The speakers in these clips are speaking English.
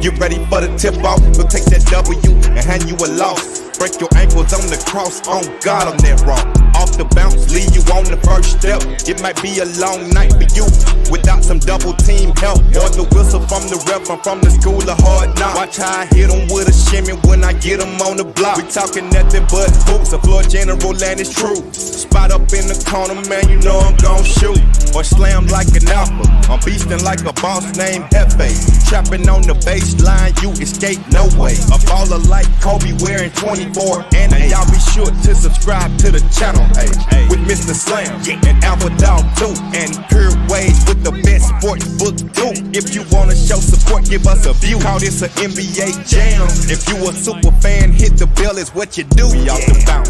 Get ready for the tip off. We'll take that W and hand you a loss. Break your ankles on the cross. On God, I'm that raw. Off the bounce, leave you on the first step. It might be a long night for you without some double team help. Or the whistle from the ref. I'm from the school of hard knocks. Watch how I hit them with a shimmy when I get them on the block. We talking nothing but hoops. A floor general and it's true. Spot up in the corner, man, you know I'm gon' shoot. Or slam like an alpha. I'm beastin' like a boss named Hefe. Trapping on the baseline, you escape no way. A baller like Kobe wearing 24 and 8. Y'all be sure to subscribe to the channel, hey, with Mr. Slam and Alpha Dog 2 and Pure Waves with the best sports book too. If you wanna show support, give us a view. Call this an NBA jam. If you a super fan, hit the bell is what you do. We off the bounce.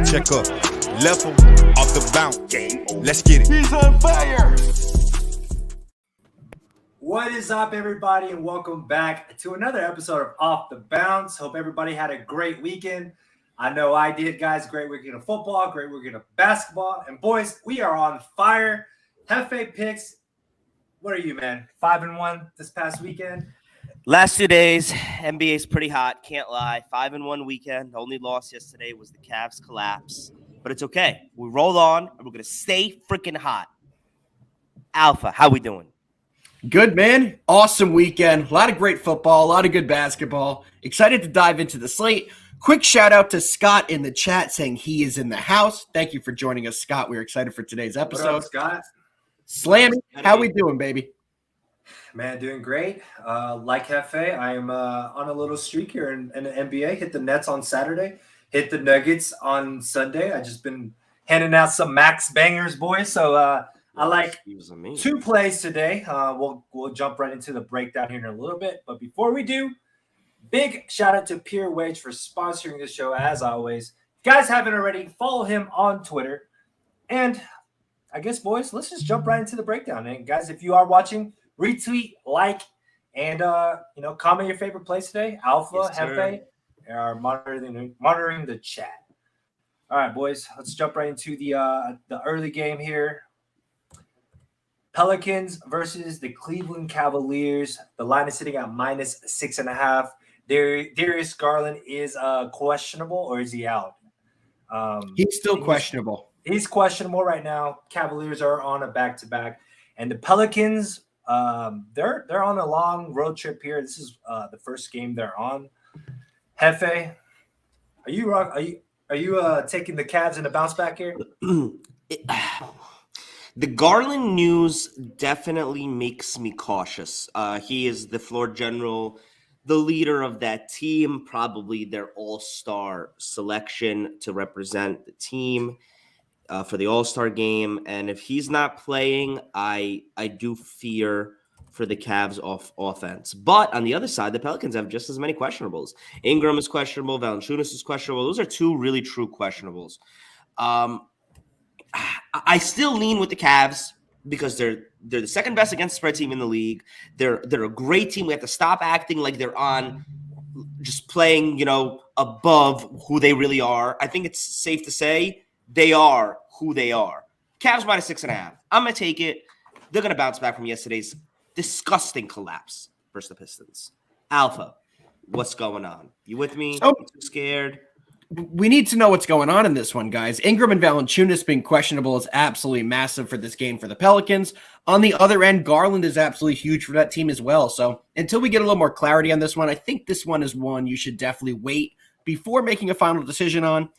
Check up. Level off the bounce. Let's get it. He's on fire. What is up, everybody, and welcome back to another episode of Off the Bounce. Hope everybody had a great weekend. I know I did, guys. Great weekend of football, great weekend of basketball. And boys, we are on fire. Hefe picks. What are you, man? 5-1 this past weekend? Last 2 days, NBA's pretty hot. Can't lie. 5-1 weekend. The only loss yesterday was the Cavs collapse. But it's okay. We roll on, and we're going to stay freaking hot. Alpha, how we doing? Good, man. Awesome weekend. A lot of great football, a lot of good basketball. Excited to dive into the slate. Quick shout out to Scott in the chat saying he is in the house. Thank you for joining us, Scott. We're excited for today's episode. What up, Scott? Slammy, how we doing, baby? Man, doing great. Like Hefe, I'm on a little streak here in the NBA. Hit the Nets on Saturday. Hit the Nuggets on Sunday. I just been handing out some max bangers, boys. So I like 2 plays today. We'll jump right into the breakdown here in a little bit. But before we do, big shout out to Pure Wage for sponsoring the show as always. If you guys haven't already, follow him on Twitter. And I guess, boys, let's just jump right into the breakdown. And guys, if you are watching, retweet, like, and comment your favorite plays today. Alpha, yes, Hefe are monitoring the chat. All right, boys, let's jump right into the early game here. Pelicans versus the Cleveland Cavaliers. The line is sitting at -6.5. Darius Garland is questionable, or is he out? He's still questionable. He's questionable right now. Cavaliers are on a back-to-back, and the Pelicans, they're on a long road trip here. This is the first game they're on. Hefe, are you taking the Cavs in a bounce back here? The Garland news definitely makes me cautious. He is the floor general, the leader of that team, probably their all-star selection to represent the team for the all-star game. And if he's not playing, I do fear for the Cavs offense. But on the other side, the Pelicans have just as many questionables. Ingram is questionable. Valanciunas is questionable. Those are 2 really true questionables. I still lean with the Cavs because they're the second best against spread team in the league. They're a great team. We have to stop acting like they're on just playing, above who they really are. I think it's safe to say they are who they are. Cavs -6.5. I'm going to take it. They're going to bounce back from yesterday's disgusting collapse versus the Pistons. Alpha, what's going on? You with me? Oh. I'm too scared. We need to know what's going on in this one, guys. Ingram and Valanciunas being questionable is absolutely massive for this game for the Pelicans. On the other end, Garland is absolutely huge for that team as well. So until we get a little more clarity on this one, I think this one is one you should definitely wait before making a final decision on.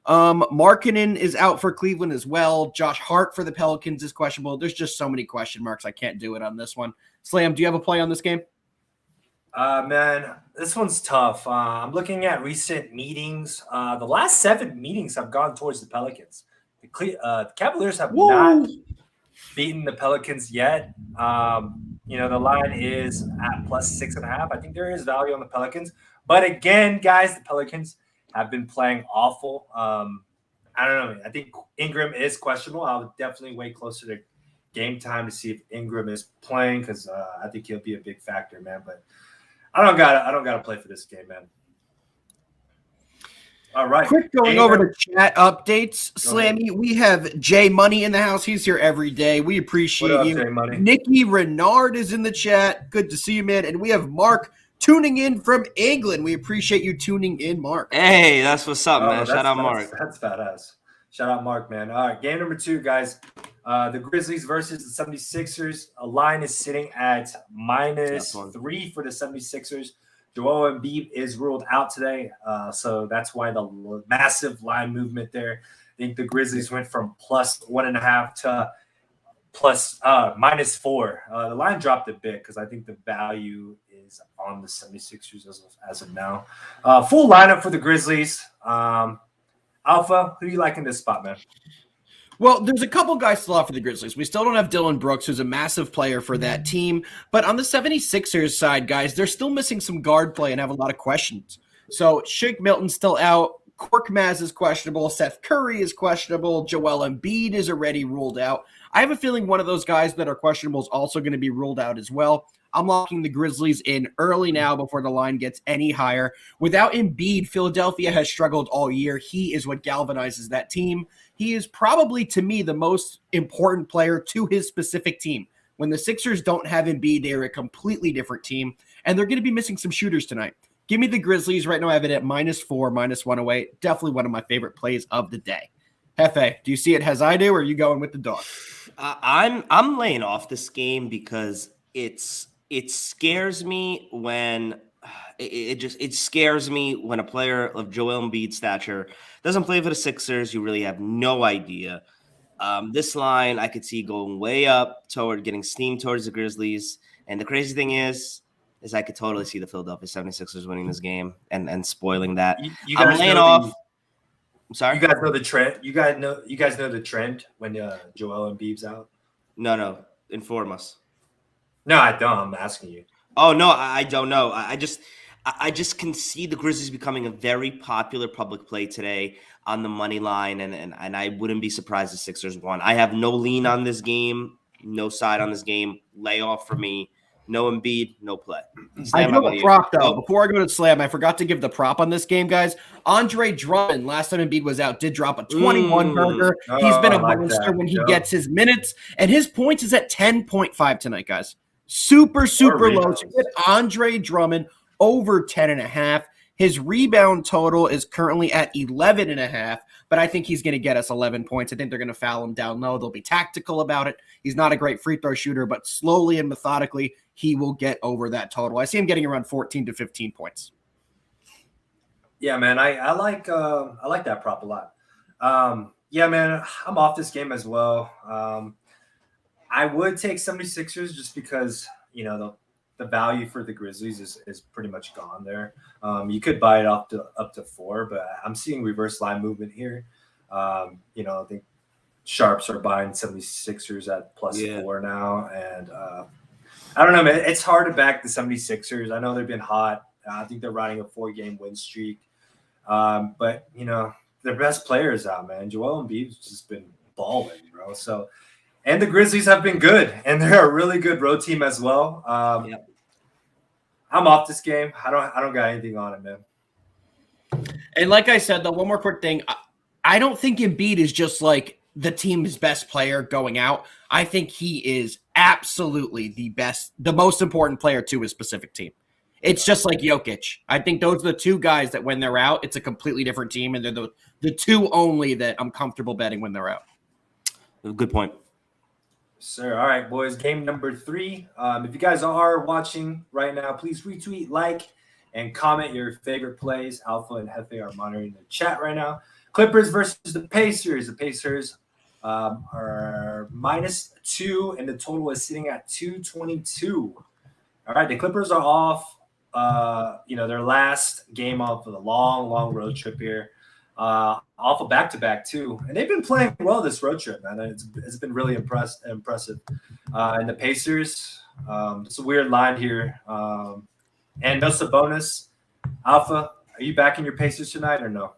Markkanen is out for Cleveland as well. Josh Hart for the Pelicans is questionable. There's just so many question marks. I can't do it on this one. Slam, do you have a play on this game? Man, this one's tough. I'm looking at recent meetings. The last 7 meetings have gone towards the Pelicans. The Cavaliers have not beaten the Pelicans yet. The line is at +6.5. I think there is value on the Pelicans. But again, guys, the Pelicans have been playing awful. I don't know. I think Ingram is questionable. I would definitely wait closer to game time to see if Ingram is playing because I think he'll be a big factor, man. But I don't got to play for this game, man. All right. Quick going over to chat updates. Slammy, we have Jay Money in the house. He's here every day. We appreciate you. Jay Money? Nikki Renard is in the chat. Good to see you, man. And we have Mark tuning in from England. We appreciate you tuning in, Mark. Hey, that's what's up, man. Shout out, Mark. That's badass. Shout out, Mark, man. All right, game number 2, guys. The Grizzlies versus the 76ers. A line is sitting at -3 for the 76ers. Joel Embiid is ruled out today, so that's why the massive line movement there. I think the Grizzlies went from +1.5 to -4. The line dropped a bit because I think the value is on the 76ers as of now. Full lineup for the Grizzlies. Alpha, who do you like in this spot, man? Well, there's a couple guys still out for the Grizzlies. We still don't have Dylan Brooks, who's a massive player for that team. But on the 76ers side, guys, they're still missing some guard play and have a lot of questions. So Shake Milton's still out. Korkmaz is questionable. Seth Curry is questionable. Joel Embiid is already ruled out. I have a feeling one of those guys that are questionable is also going to be ruled out as well. I'm locking the Grizzlies in early now before the line gets any higher. Without Embiid, Philadelphia has struggled all year. He is what galvanizes that team. He is probably, to me, the most important player to his specific team. When the Sixers don't have Embiid, they're a completely different team, and they're going to be missing some shooters tonight. Give me the Grizzlies. Right now I have it at -4, -108. Definitely one of my favorite plays of the day. Hefe, do you see it as I do, or are you going with the dog? I'm laying off this game because it scares me when it scares me when a player of Joel Embiid's stature doesn't play for the Sixers. You really have no idea. This line I could see going way up toward getting steamed towards the Grizzlies. And the crazy thing is I could totally see the Philadelphia 76ers winning this game and spoiling that. I'm laying off. I'm sorry. You guys know the trend. You guys know the trend when Joel Embiid's out. No. Inform us. No, I don't. I'm asking you. Oh no, I don't know. I just can see the Grizzlies becoming a very popular public play today on the money line, and I wouldn't be surprised if Sixers won. I have no lean on this game, no side on this game. Lay off for me. No Embiid, no play. I do have a prop, though. Before I go to Slam, I forgot to give the prop on this game, guys. Andre Drummond, last time Embiid was out, did drop a 21 burger. He's been a monster when he gets his minutes, and his points is at 10.5 tonight, guys. Super low. So get Andre Drummond over 10.5. His rebound total is currently at 11.5, but I think he's going to get us 11 points. I think they're going to foul him down low. They'll be tactical about it. He's not a great free throw shooter, but slowly and methodically, he will get over that total. I see him getting around 14 to 15 points. Yeah, man, I like that prop a lot. Yeah, man, I'm off this game as well. I would take 76ers just because, you know, the value for the Grizzlies is pretty much gone there. You could buy it up to 4, but I'm seeing reverse line movement here. You know, I think sharps are buying 76ers at +4 now. And I don't know, man. It's hard to back the 76ers. I know they've been hot. I think they're riding a 4-game win streak. But, you know, their best players out, man. Joel Embiid's just been balling, bro. So, and the Grizzlies have been good, and they're a really good road team as well. Yep. I'm off this game. I don't got anything on it, man. And like I said, though, one more quick thing. I don't think Embiid is just like the team's best player going out. I think he is absolutely the most important player to his specific team. It's just like Jokic. I think those are the two guys that when they're out, it's a completely different team, and they're the two only that I'm comfortable betting when they're out. Good point. Sir. All right, boys. Game number 3. If you guys are watching right now, please retweet, like, and comment your favorite plays. Alpha and Hefe are monitoring the chat right now. Clippers versus the Pacers. The Pacers are -2, and the total is sitting at 222. All right, the Clippers are off. You know, their last game off of the long road trip here. Off a back-to-back too, and they've been playing well this road trip, man. It's been really impressive. And the Pacers, it's a weird line here, and no Sabonis. Alpha, are you backing your Pacers tonight or no?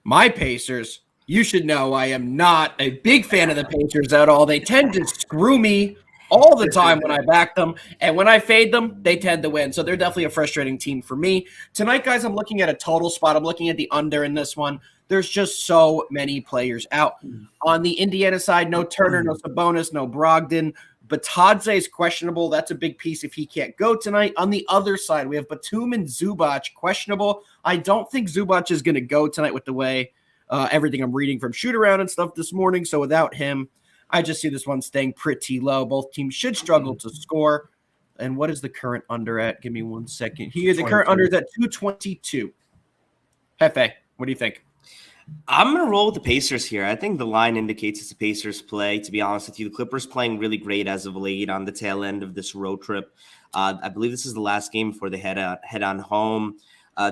My Pacers, you should know I am not a big fan of the Pacers at all. They tend to screw me all the time when I back them, and when I fade them, they tend to win. So they're definitely a frustrating team for me. Tonight, guys, I'm looking at a total spot. I'm looking at the under in this one. There's just so many players out. On the Indiana side, no Turner, no Sabonis, no Brogdon. Batadze is questionable. That's a big piece if he can't go tonight. On the other side, we have Batum and Zubac questionable. I don't think Zubac is going to go tonight with the way everything I'm reading from shoot-around and stuff this morning. So without him, I just see this one staying pretty low. Both teams should struggle to score. And what is the current under at? Give me 1 second. The current under is at 222. Hefe, what do you think? I'm going to roll with the Pacers here. I think the line indicates it's a Pacers play, to be honest with you. The Clippers playing really great as of late on the tail end of this road trip. I believe this is the last game before they head on home.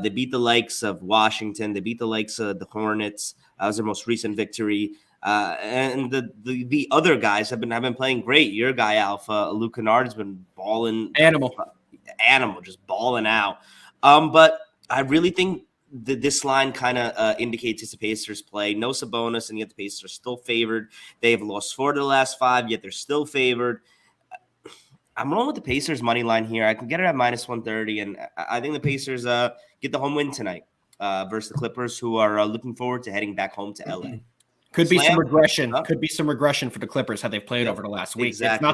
They beat the likes of Washington. They beat the likes of the Hornets. That was their most recent victory. And the other guys have been playing great. Your guy, Alpha, Luke Kennard's been balling. Animal, just balling out. But I really think this line kind of indicates it's a Pacers play. No Sabonis, and yet the Pacers are still favored. They have lost 4 of the last 5, yet they're still favored. I'm rolling with the Pacers money line here. I can get it at -130, and I think the Pacers get the home win tonight versus the Clippers, who are looking forward to heading back home to LA. Could be some regression. Could be some regression for the Clippers how they've played over the last week. Exactly.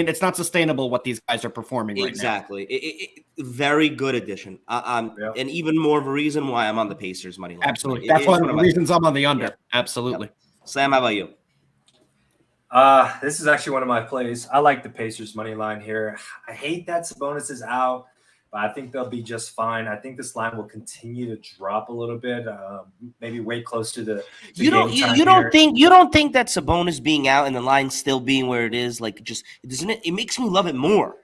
It's not sustainable what these guys are performing right now. Exactly. Very good addition. And even more of a reason why I'm on the Pacers money line. Absolutely. That's one of the reasons I'm on the under. Yeah. Absolutely. Yep. Sam, how about you? This is actually one of my plays. I like the Pacers money line here. I hate that Sabonis is out, but I think they'll be just fine. I think this line will continue to drop a little bit. Maybe way close to the you don't think that Sabonis being out and the line still being where it is, like, just doesn't it makes me love it more.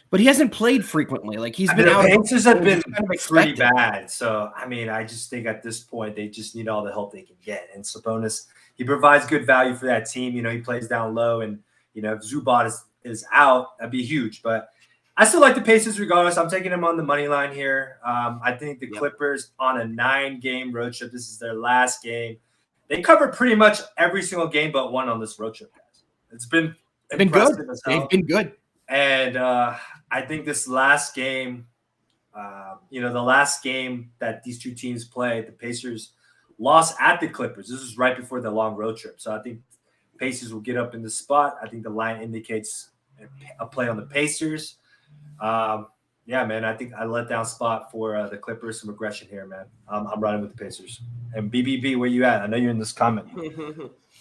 But he hasn't played frequently. Like, he's been out. The Pacers have been pretty bad. So I just think at this point they just need all the help they can get. And Sabonis, he provides good value for that team. He plays down low, and if Zubac is out, that'd be huge. But I still like the Pacers regardless. I'm taking them on the money line here. I think the Clippers on a 9-game road trip. This is their last game. They covered pretty much every single game but one on this road trip, guys. It's been good. They've been good. And I think this last game, the last game that these two teams played, the Pacers lost at the Clippers. This was right before the long road trip. So I think Pacers will get up in the spot. I think the line indicates a play on the Pacers. Man, I think I let down spot for the Clippers. Some regression here, man. I'm riding with the Pacers. And BBB, where you at? I know you're in this comment.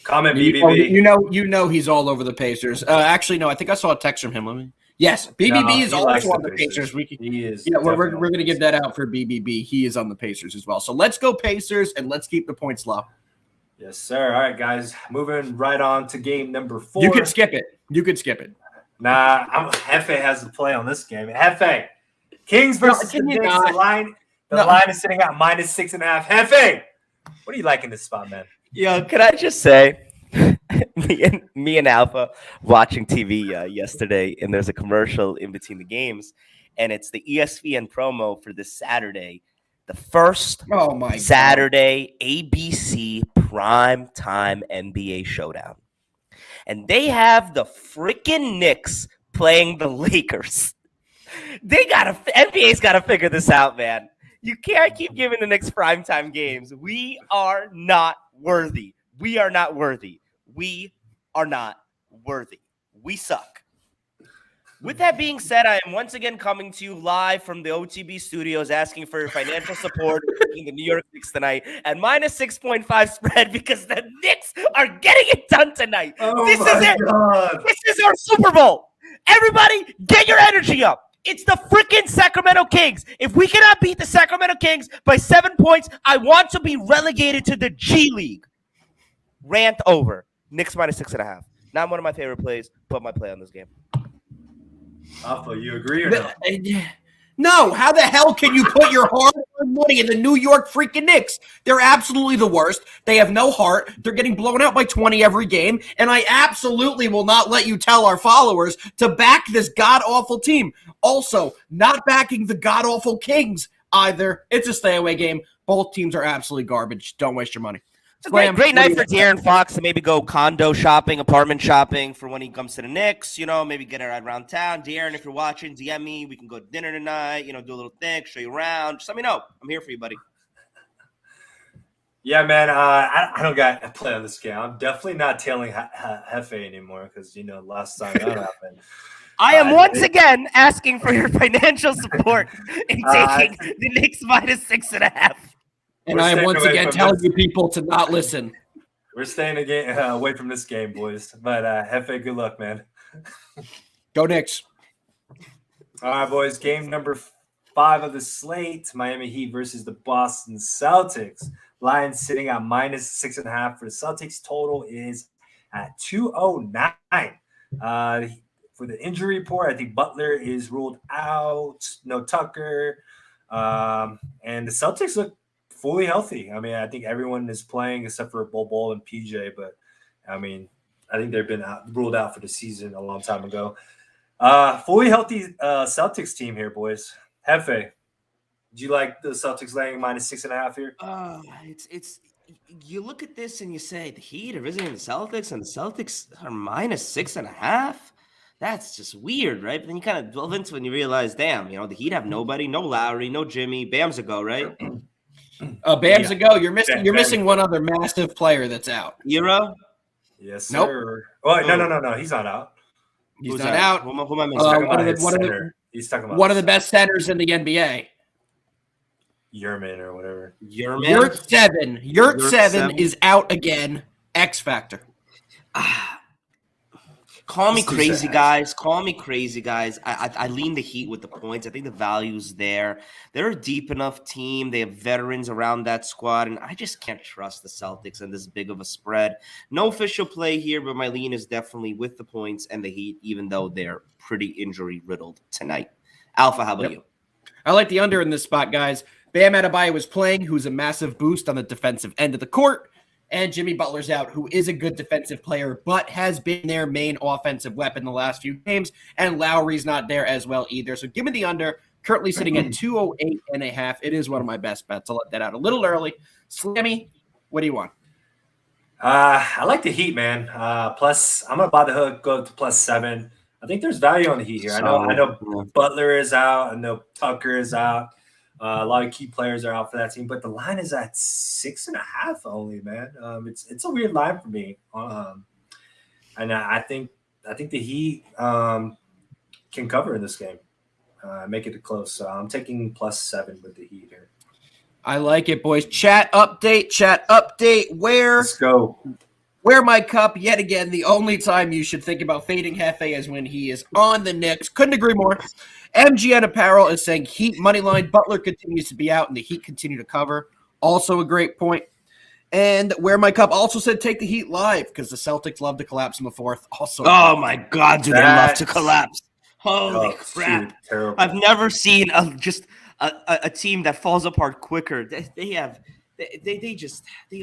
Comment, BBB. You know he's all over the Pacers. Actually, no, I think I saw a text from him. Yes, BBB is also on the Pacers. He is. Yeah, we're going to give that out for BBB. He is on the Pacers as well. So let's go Pacers, and let's keep the points low. Yes, sir. All right, guys. Moving right on to game number 4. You could skip it. Nah, Hefe has the play on this game. Hefe, Kings versus the Knicks. The line is sitting at -6.5. Hefe, what do you like in this spot, man? Yo, can I just say, me and Alpha watching TV yesterday, and there's a commercial in between the games, and it's the ESPN promo for this Saturday, the first Saturday ABC primetime NBA showdown. And they have the freaking Knicks playing the Lakers. NBA's got to figure this out, man. You can't keep giving the Knicks primetime games. We are not worthy. We are not worthy. We are not worthy. We suck. With that being said, I am once again coming to you live from the OTB studios asking for your financial support in the New York Knicks tonight at -6.5 spread because the Knicks are getting it done tonight. This is it. God. This is our Super Bowl. Everybody, get your energy up. It's the freaking Sacramento Kings. If we cannot beat the Sacramento Kings by 7 points, I want to be relegated to the G League. Rant over. Knicks -6.5. Not one of my favorite plays. Put my play on this game. Alpha, you agree or not? No. How the hell can you put your hard-earned money in the New York freaking Knicks? They're absolutely the worst. They have no heart. They're getting blown out by 20 every game, and I absolutely will not let you tell our followers to back this god-awful team. Also, not backing the god-awful Kings either. It's a stay-away game. Both teams are absolutely garbage. Don't waste your money. It's a great night for De'Aaron Fox to maybe go condo shopping, apartment shopping for when he comes to the Knicks, maybe get it around town. De'Aaron, if you're watching, DM me. We can go to dinner tonight, do a little thing, show you around. Just let me know. I'm here for you, buddy. Yeah, man. I don't got a play on this game. I'm definitely not tailing Hefe anymore because last time that happened. I am Uh, once again asking for your financial support in Uh, taking the Knicks -6.5. And We're I am staying once away again from telling this. you people to not listen. We're staying away from this game, boys. But Hefe, good luck, man. Go Knicks. All right, boys. Game number 5 of the slate: Miami Heat versus the Boston Celtics. Lions sitting at -6.5 for the Celtics. Total is at 209. For the injury report, I think Butler is ruled out. No Tucker. And the Celtics look fully healthy. I mean, I think everyone is playing except for Bol and PJ. But, I mean, I think they've been ruled out for the season a long time ago. Fully healthy Celtics team here, boys. Hefe, do you like the Celtics laying -6.5 here? It's you look at this and you say the Heat are visiting the Celtics and the Celtics are -6.5. That's just weird, right? But then you kind of delve into it and you realize, damn, the Heat have nobody, no Lowry, no Jimmy, Bam's a go, right? Bam's a go. You're missing. You're Bam. missing one other massive player that's out. Euro? Yes, Nope. sir. Oh, no. He's not out. He's Who's not that? out. Who am I He's missing? talking one about of the- his one of the- center. He's talking about One of the best centers in the NBA. Yerman or whatever. Your Yurt 7. Yurt 7 7. is out again. X Factor. Call me This is crazy, sad. guys. Call me crazy, guys. I lean the Heat with the points. I think the value's there. They're a deep enough team. They have veterans around that squad, and I just can't trust the Celtics in this big of a spread. No official play here, but my lean is definitely with the points and the Heat, even though they're pretty injury-riddled tonight. Alpha, how about you? I like the under in this spot, guys. Bam Adebayo is playing, who's a massive boost on the defensive end of the court. And Jimmy Butler's out, who is a good defensive player, but has been their main offensive weapon the last few games. And Lowry's not there as well either. So give me the under, currently sitting at 208.5. It is one of my best bets. I'll let that out a little early. Slammy, what do you want? I like the Heat, man. Plus, I'm gonna buy the hook, go to +7. I think there's value on the Heat here. I know Butler is out. I know Tucker is out. A lot of key players are out for that team, but the line is at 6.5 only, man. It's a weird line for me. And I think the Heat can cover in this game, make it close. So I'm taking +7 with the Heat here. I like it, boys. Chat update. Let's go. Where my cup, yet again, the only time you should think about fading Hefe is when he is on the Knicks. Couldn't agree more. MGN Apparel is saying Heat money line. Butler continues to be out, and the Heat continue to cover. Also a great point. And Where My Cup also said take the Heat live because the Celtics love to collapse in the fourth. Also, Oh, my God, do they love to collapse. Holy crap. Shoot, terrible. I've never seen a team that falls apart quicker. They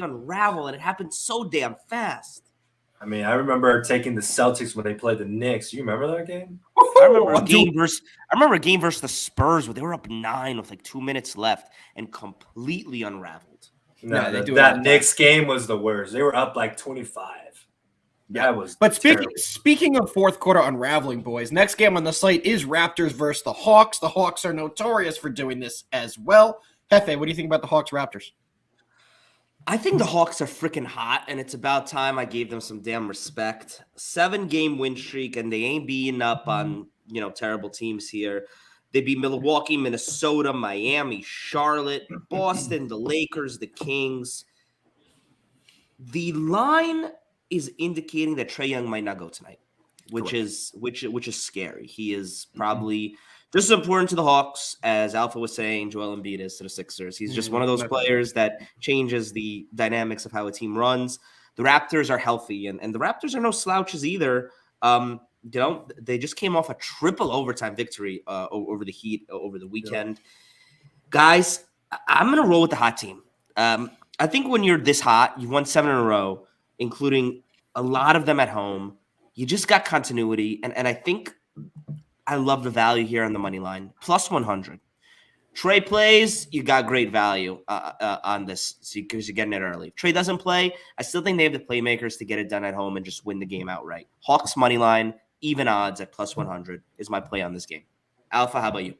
unravel, and it happens so damn fast. I mean, I remember taking the Celtics when they played the Knicks. You remember that game? I remember a game versus the Spurs where they were up 9 with like 2 minutes left and completely unraveled. No, Yeah, they do it all that the Knicks game was the worst. They were up like 25. That was But terrible. speaking of fourth quarter unraveling, boys, next game on the slate is Raptors versus the Hawks. The Hawks are notorious for doing this as well. Hefe, what do you think about the Hawks Raptors? I think the Hawks are freaking hot, and it's about time I gave them some damn respect. 7-game win streak, and they ain't beating up on terrible teams here. They beat Milwaukee, Minnesota, Miami, Charlotte, Boston, the Lakers, the Kings. The line is indicating that Trae Young might not go tonight, which is scary. He is probably just as important to the Hawks as Alpha was saying Joel Embiid is to the Sixers. He's just one of those players that changes the dynamics of how a team runs. The Raptors are healthy, and the Raptors are no slouches either. They just came off a triple overtime victory over the Heat over the weekend. Guys, I'm going to roll with the hot team. I think when you're this hot, you've won 7 in a row, including a lot of them at home. You just got continuity, and I think I love the value here on the money line. +100. Trae plays, you got great value on this because you're getting it early. If Trae doesn't play, I still think they have the playmakers to get it done at home and just win the game outright. Hawks money line, even odds at +100 is my play on this game. Alpha, how about you?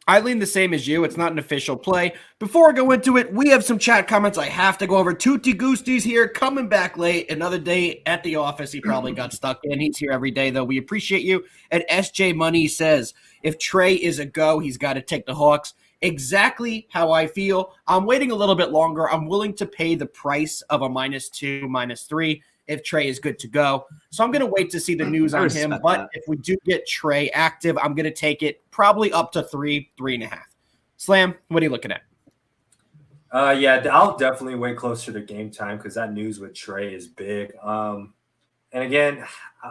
I lean the same as you. It's not an official play. Before I go into it, we have some chat comments I have to go over. Tutti Gusti's here, coming back late. Another day at the office. He probably got stuck in. He's here every day, though. We appreciate you. And SJ Money says, if Trey is a go, he's got to take the Hawks. Exactly how I feel. I'm waiting a little bit longer. I'm willing to pay the price of a -2, -3 if Trey is good to go. So I'm going to wait to see the news on him. But if we do get Trey active, I'm going to take it probably up to 3.5. Slam, what are you looking at? Yeah, I'll definitely wait closer to game time because that news with Trey is big. And again,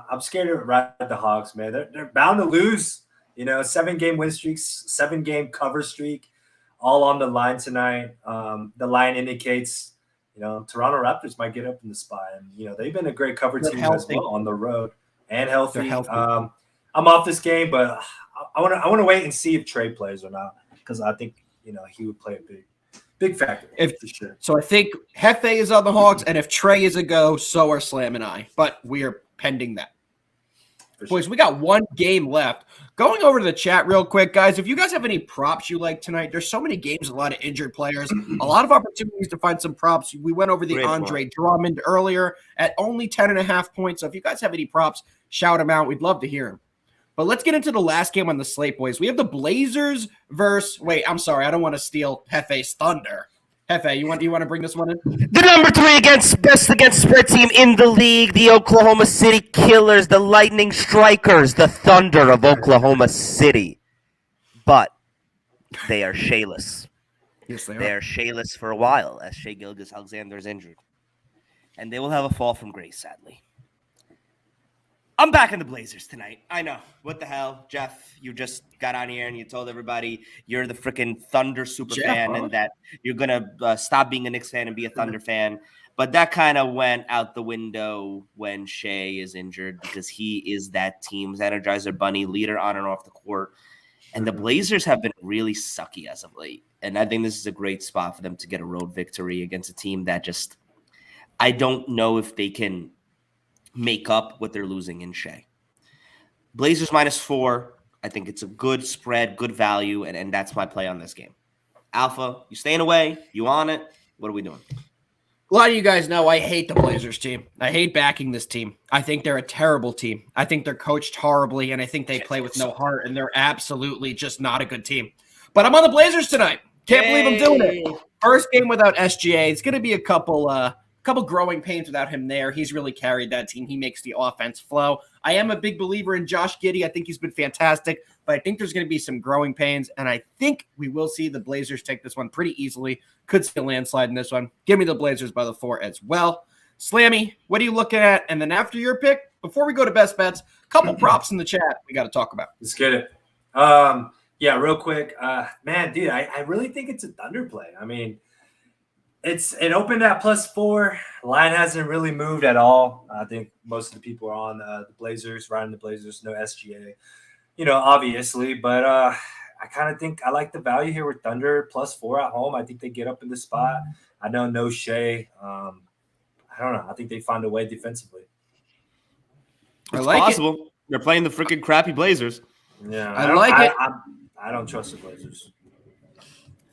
I'm scared to ride the Hawks, man. They're bound to lose. 7-game win streaks, 7-game cover streak, all on the line tonight. The line indicates Toronto Raptors might get up in the spot. And, they've been a great cover team as well on the road and healthy. They're healthy. I'm off this game, but I want to wait and see if Trey plays or not because I think, he would play a big factor for sure. So I think Hefe is on the Hawks, and if Trey is a go, so are Slam and I. But we are pending that. Boys, we got one game left. Going over to the chat real quick, guys, if you guys have any props you like tonight, there's so many games, a lot of injured players, a lot of opportunities to find some props. We went over the Great Andre Drummond earlier at only 10.5 points. So if you guys have any props, shout them out. We'd love to hear them. But let's get into the last game on the slate, boys. We have the Blazers versus – wait, I'm sorry. I don't want to steal Hefe's thunder. Hefe, you want to bring this one in? The number 3 best against spread team in the league, the Oklahoma City Killers, the Lightning Strikers, the Thunder of Oklahoma City. But they are shayless. Yes, they are. They are shayless for a while as Shai Gilgeous-Alexander is injured. And they will have a fall from grace, sadly. I'm back in the Blazers tonight. I know. What the hell? Jeff, you just got on here and you told everybody you're the freaking Thunder super fan and that you're going to stop being a Knicks fan and be a Thunder fan. But that kind of went out the window when Shai is injured because he is that team's Energizer Bunny, leader on and off the court. And the Blazers have been really sucky as of late. And I think this is a great spot for them to get a road victory against a team that just – I don't know if they can – make up what they're losing in Shai. Blazers -4. I think it's a good spread, good value, and that's my play on this game. Alpha, you staying away? You on it? What are we doing? A lot of you guys know I hate the Blazers team. I hate backing this team. I think they're a terrible team. I think they're coached horribly, and I think they play with no heart, and they're absolutely just not a good team. But I'm on the Blazers tonight. Can't believe I'm doing it. First game without SGA. It's going to be a couple growing pains without him there. He's really carried that team. He makes the offense flow. I am a big believer in Josh Giddey. I think he's been fantastic, but I think there's going to be some growing pains, and I think we will see the Blazers take this one pretty easily. Could see a landslide in this one. Give me the Blazers by the 4 as well. Slammy, what are you looking at? And then after your pick, before we go to best bets, a couple props in the chat we got to talk about. Let's get it. Yeah, real quick. Man, dude, I really think it's a Thunder play. I mean, it opened at +4. Line hasn't really moved at all. I think most of the people are on the Blazers, riding the Blazers, no SGA, obviously. But I kind of think I like the value here with Thunder +4 at home. I think they get up in the spot. I know no Shai. I don't know. I think they find a way defensively. I like possible. it. They're playing the freaking crappy Blazers. Yeah, I like it. I don't trust the Blazers.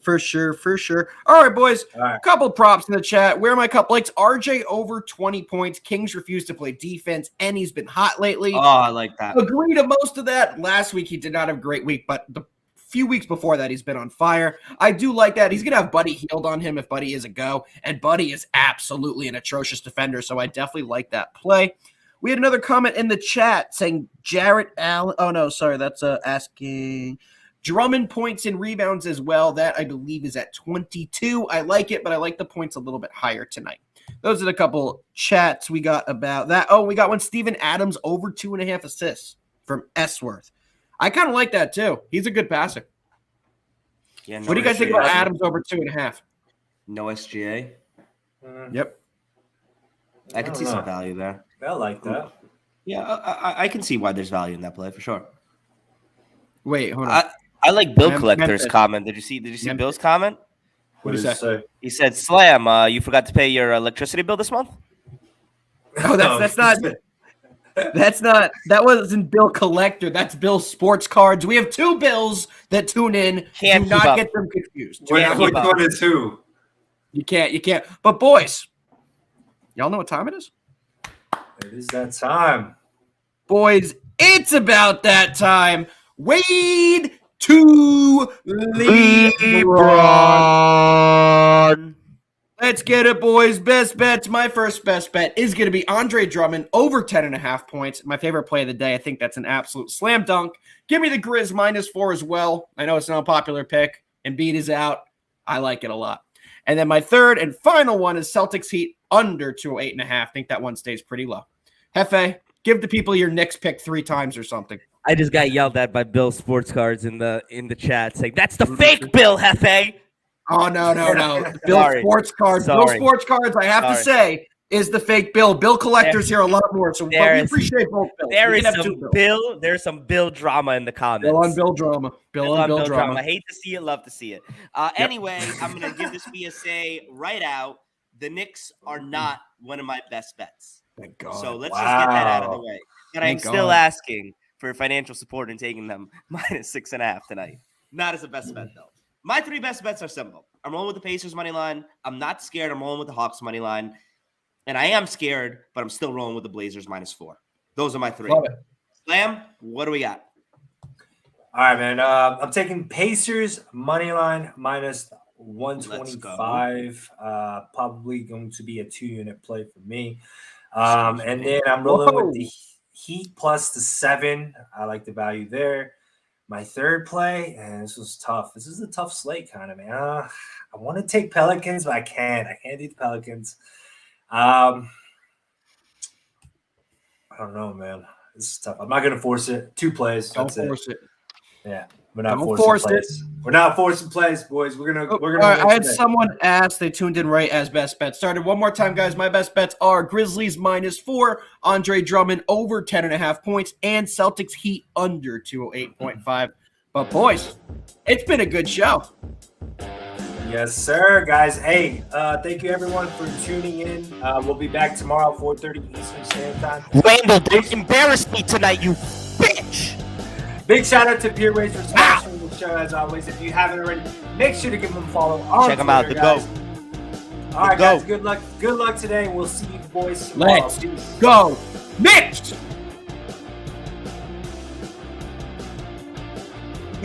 For sure. All right, boys. All right. Couple props in the chat. Where are my cup likes? RJ over 20 points. Kings refuse to play defense, and he's been hot lately. Oh, I like that. Agree to most of that. Last week, he did not have a great week, but the few weeks before that, he's been on fire. I do like that. He's going to have Buddy Hield on him if Buddy is a go, and Buddy is absolutely an atrocious defender, so I definitely like that play. We had another comment in the chat saying Jarrett Allen. Oh, no, sorry. That's asking – Drummond points and rebounds as well. That, I believe, is at 22. I like it, but I like the points a little bit higher tonight. Those are the couple chats we got about that. Oh, we got one Steven Adams over 2.5 assists from Esworth. I kind of like that, too. He's a good passer. Yeah, what do you guys think about Adams over 2.5? No SGA? Yep. I can see some value there. I like that. Yeah, I can see why there's value in that play for sure. Wait, hold on. I like Bill Collector's comment. Did you see Bill's comment? What did he say? He said, "Slam, you forgot to pay your electricity bill this month." Oh, that's not. That wasn't Bill Collector. That's Bill Sports Cards. We have two Bills that tune in. Can't Do keep not up. get them confused. Which Yeah, keep up. one is who? You can't. But boys, y'all know what time it is? It is that time. Boys, it's about that time. Wade to LeBron. Let's get it, boys. Best bets. My first best bet is going to be Andre Drummond over 10.5 points. My favorite play of the day. I think that's an absolute slam dunk. Give me the Grizz -4 as well. I know it's an unpopular pick. Embiid is out. I like it a lot. And then my third and final one is Celtics Heat under 208.5. I think that one stays pretty low. Hefe, give the people your Knicks pick 3 times or something. I just got yelled at by Bill Sports Cards in the chat saying that's the fake Bill, Hefe. Oh, no. Bill Sorry. Sports Cards. Sorry. Bill Sports Cards, I have to say, is the fake Bill. Bill collectors here a lot more, so but we appreciate both Bills. There We is can have some two Bills. Bill. There's some Bill drama in the comments. Bill on Bill drama. Bill on Bill drama. I hate to see it, love to see it. Anyway, I'm going to give this PSA right out. The Knicks are not one of my best bets. Thank God. So let's just get that out of the way. But I'm Thank still God. asking for financial support and taking them -6.5 tonight. Not as a best bet, though. My 3 best bets are simple. I'm rolling with the Pacers money line. I'm not scared. I'm rolling with the Hawks money line. And I am scared, but I'm still rolling with the Blazers -4. Those are my 3. Love it. Slam, what do we got? All right, man. I'm taking Pacers money line -125. Probably going to be a 2-unit play for me. And then I'm rolling with the Heat plus the 7. I like the value there. My third play, and this was tough. This is a tough slate, kind of, man. I want to take Pelicans, but I can't. I can't do the Pelicans. I don't know, man. This is tough. I'm not gonna force it. 2 plays. Don't That's force it. Yeah, we're not Don't forcing force plays. We're not forcing plays, boys. We're gonna. All right, I had someone ask. They tuned in right as best bets started. One more time, guys. My best bets are Grizzlies -4, Andre Drummond over 10.5 points, and Celtics Heat under 208.5. But boys, it's been a good show. Yes, sir, guys. Hey, thank you everyone for tuning in. We'll be back tomorrow, 4:30 Eastern Standard Time. Randall, don't embarrass me tonight, you bitch. Big shout out to Peer Race for sponsoring the show as always. If you haven't already, make sure to give them a follow on Check them out. Twitter, The guys. GOAT. All right, The guys. GOAT. Good luck. Good luck today. We'll see you boys tomorrow. Let's Peace. go. Knicks!